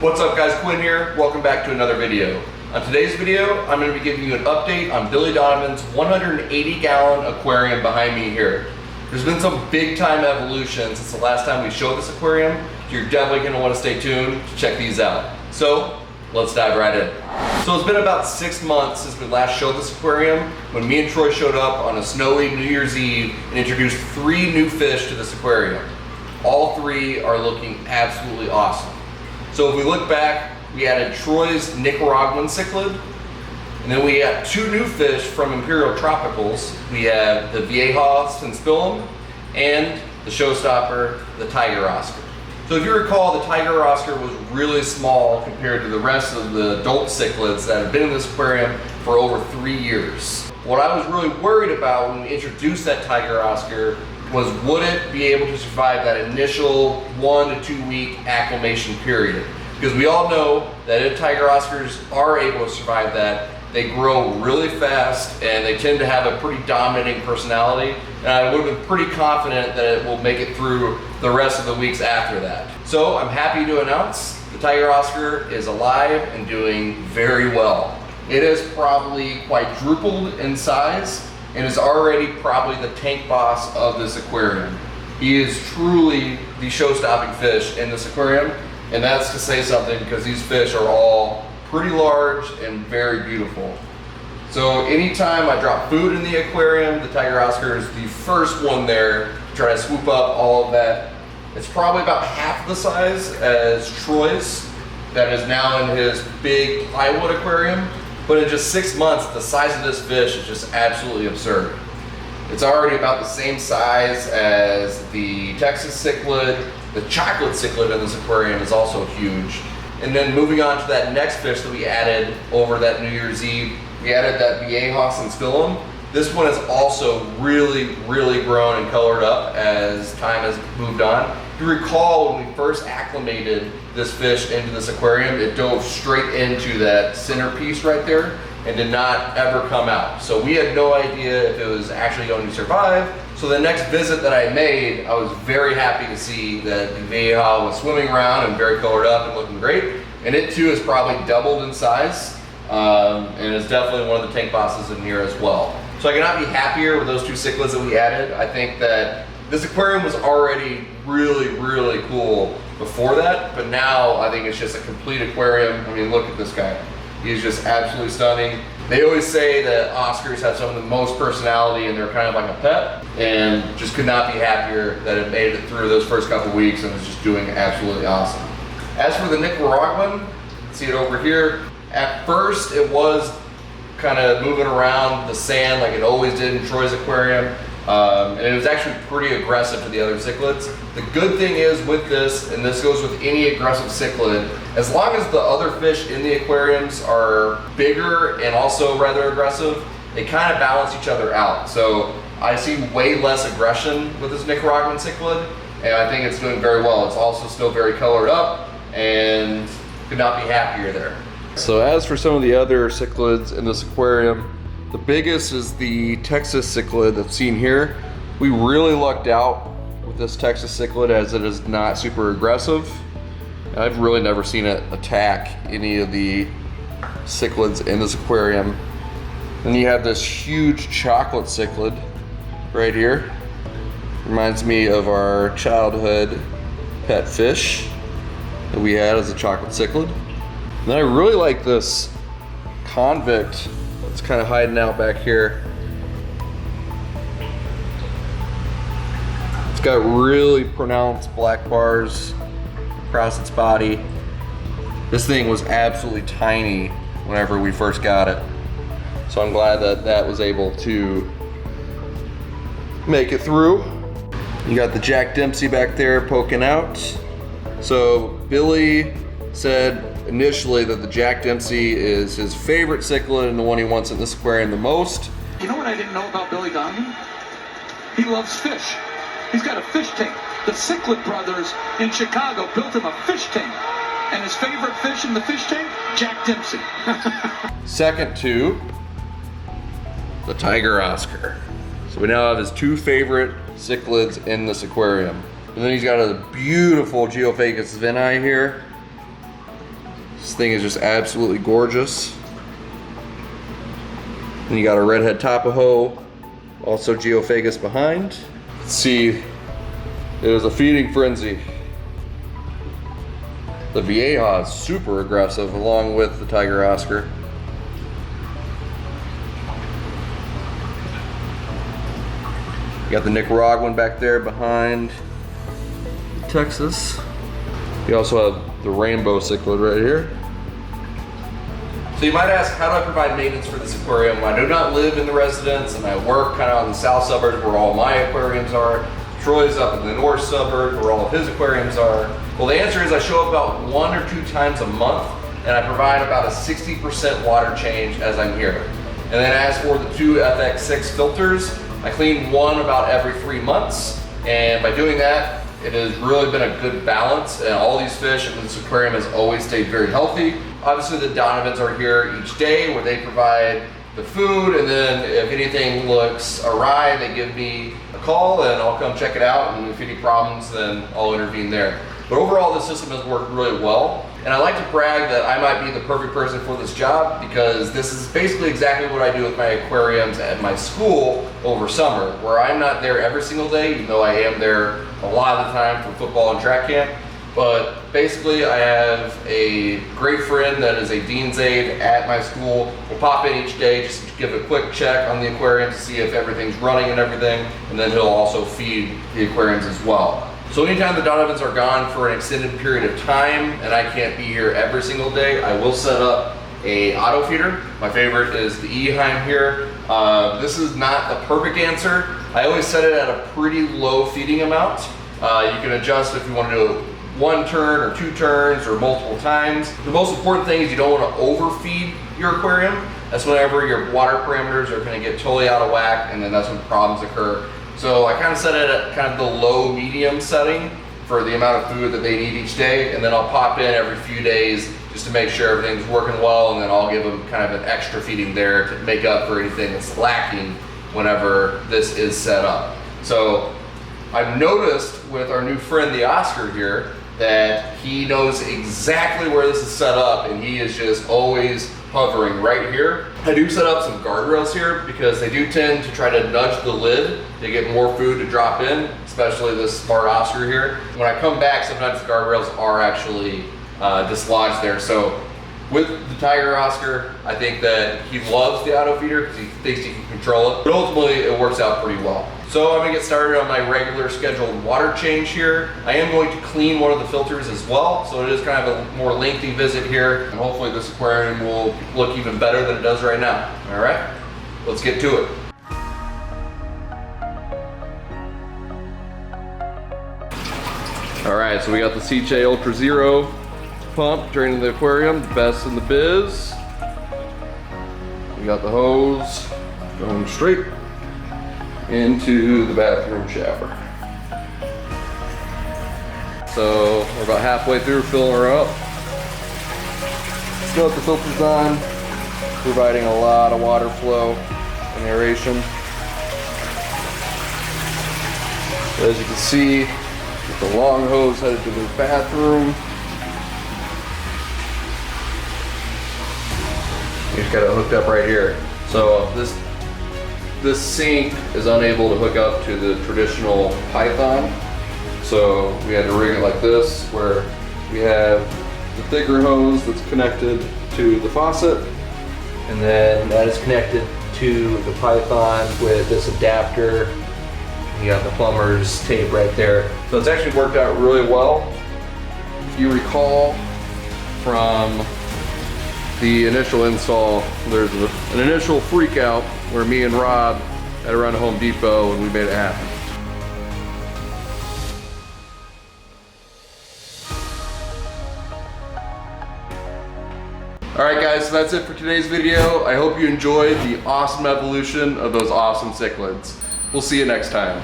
What's up guys, Quinn here. Welcome back to another video. On today's video, I'm going to be giving you an update on Billy Donovan's 180-gallon aquarium behind me here. There's been some big time evolution since the last time we showed this aquarium, so you're definitely going to want to stay tuned to check these out. So, let's dive right in. So it's been about 6 months since we last showed this aquarium when me and Troy showed up on a snowy New Year's Eve and introduced 3 new fish to this aquarium. All 3 are looking absolutely awesome. So if we look back, we added Troy's Nicaraguan cichlid, and then we have 2 new fish from Imperial Tropicals. We have the vieja synspilum and the showstopper, the tiger Oscar. So if you recall, the tiger Oscar was really small compared to the rest of the adult cichlids that have been in this aquarium for over 3 years. What I was really worried about when we introduced that tiger Oscar was, would it be able to survive that initial 1 to 2 week acclimation period? Because we all know that if tiger Oscars are able to survive that, they grow really fast and they tend to have a pretty dominating personality. And I would have been pretty confident that it will make it through the rest of the weeks after that. So I'm happy to announce the tiger Oscar is alive and doing very well. It has probably quadrupled in size and is already probably the tank boss of this aquarium. He is truly the show-stopping fish in this aquarium, and that's to say something because these fish are all pretty large and very beautiful. So anytime I drop food in the aquarium, the tiger Oscar is the first one there to try to swoop up all of that. It's probably about half the size as Troy's that is now in his big plywood aquarium. But in just 6 months, the size of this fish is just absolutely absurd. It's already about the same size as the Texas cichlid. The chocolate cichlid in this aquarium is also huge. And then moving on to that next fish that we added over that New Year's Eve, we added that vieja synspilum. This one has also really grown and colored up as time has moved on. If you recall, when we first acclimated this fish into this aquarium, it dove straight into that centerpiece right there and did not ever come out. So we had no idea if it was actually going to survive. So the next visit that I made, I was very happy to see that the vieja was swimming around and very colored up and looking great. And it too has probably doubled in size and is definitely one of the tank bosses in here as well. So I cannot be happier with those 2 cichlids that we added. I think that this aquarium was already really cool before that, but now I think it's just a complete aquarium. I mean, look at this guy. He's just absolutely stunning. They always say that Oscars have some of the most personality and they're kind of like a pet, and just could not be happier that it made it through those first couple weeks and is just doing absolutely awesome. As for the Nicaraguan, see it over here. At first it was kind of moving around the sand like it always did in Troy's aquarium. And it was actually pretty aggressive to the other cichlids. The good thing is with this, and this goes with any aggressive cichlid, as long as the other fish in the aquariums are bigger and also rather aggressive, they kind of balance each other out. So I see way less aggression with this Nicaraguan cichlid, and I think it's doing very well. It's also still very colored up and could not be happier there. So as for some of the other cichlids in this aquarium, the biggest is the Texas cichlid that's seen here. We really lucked out with this Texas cichlid as it is not super aggressive. I've really never seen it attack any of the cichlids in this aquarium. Then you have this huge chocolate cichlid right here. Reminds me of our childhood pet fish that we had as a chocolate cichlid. And then I really like this convict. It's kind of hiding out back here. It's got really pronounced black bars across its body. This thing was absolutely tiny whenever we first got it. So I'm glad that that was able to make it through. You got the Jack Dempsey back there poking out. So Billy said initially that the Jack Dempsey is his favorite cichlid and the one he wants in this aquarium the most. You know what I didn't know about Billy Donovan? He loves fish. He's got a fish tank. The Cichlid brothers in Chicago built him a fish tank. And his favorite fish in the fish tank? Jack Dempsey. Second to the tiger Oscar. So we now have his 2 favorite cichlids in this aquarium. And then he's got a beautiful Geophagus veni here. This thing is just absolutely gorgeous. And you got a redhead Tapaho, also Geophagus behind. Let's see, it is a feeding frenzy. The vieja is super aggressive along with the tiger Oscar. You got the Nicaraguan back there behind Texas. You also have the rainbow cichlid right here. So you might ask, how do I provide maintenance for this aquarium? I do not live in the residence and I work kind of on the south suburbs where all my aquariums are. Troy's up in the north suburbs where all of his aquariums are. Well, the answer is I show up about 1 or 2 times a month and I provide about a 60% water change as I'm here. And then as for the 2 FX6 filters, I clean one about every 3 months. And by doing that, it has really been a good balance, and all these fish in this aquarium has always stayed very healthy. Obviously the Donovans are here each day where they provide the food, and then if anything looks awry, they give me a call and I'll come check it out, and if any problems, then I'll intervene there. But overall, the system has worked really well. And I like to brag that I might be the perfect person for this job because this is basically exactly what I do with my aquariums at my school over summer, where I'm not there every single day, even though I am there a lot of the time for football and track camp. But basically I have a great friend that is a dean's aide at my school. We'll pop in each day just to give a quick check on the aquarium to see if everything's running and everything, and then he'll also feed the aquariums as well. So anytime the Donovans are gone for an extended period of time and I can't be here every single day, I will set up a auto feeder. My favorite is the Eheim here. This is not the perfect answer. I always set it at a pretty low feeding amount. You can adjust if you want to do 1 turn or 2 turns or multiple times. The most important thing is you don't want to overfeed your aquarium. That's whenever your water parameters are going to get totally out of whack, and then that's when problems occur. So I kind of set it at kind of the low medium setting for the amount of food that they need each day, and then I'll pop in every few days just to make sure everything's working well, and then I'll give them kind of an extra feeding there to make up for anything that's lacking whenever this is set up. So I've noticed with our new friend the Oscar here that he knows exactly where this is set up, and he is just always hovering right here. I do set up some guardrails here because they do tend to try to nudge the lid to get more food to drop in, especially this smart Oscar here. When I come back, sometimes the guardrails are actually dislodged there. So with the tiger Oscar, I think that he loves the auto feeder because he thinks he can control it, but ultimately it works out pretty well. So I'm gonna get started on my regular scheduled water change here. I am going to clean one of the filters as well, so it is kind of a more lengthy visit here, and hopefully this aquarium will look even better than it does right now. All right, let's get to it. All right, so we got the Cichlids Ultra Zero pump draining the aquarium, the best in the biz. We got the hose going straight into the bathroom shower. So we're about halfway through filling her up. Still got the filters on, providing a lot of water flow and aeration. So as you can see, with the long hose headed to the bathroom. You just got it hooked up right here. So this sink is unable to hook up to the traditional Python. So we had to rig it like this, where we have the thicker hose that's connected to the faucet, and then that is connected to the Python with this adapter. You got the plumber's tape right there. So it's actually worked out really well. If you recall from the initial install, there's an initial freak out where me and Rob had to run to Home Depot and we made it happen. All right guys, so that's it for today's video. I hope you enjoyed the awesome evolution of those awesome cichlids. We'll see you next time.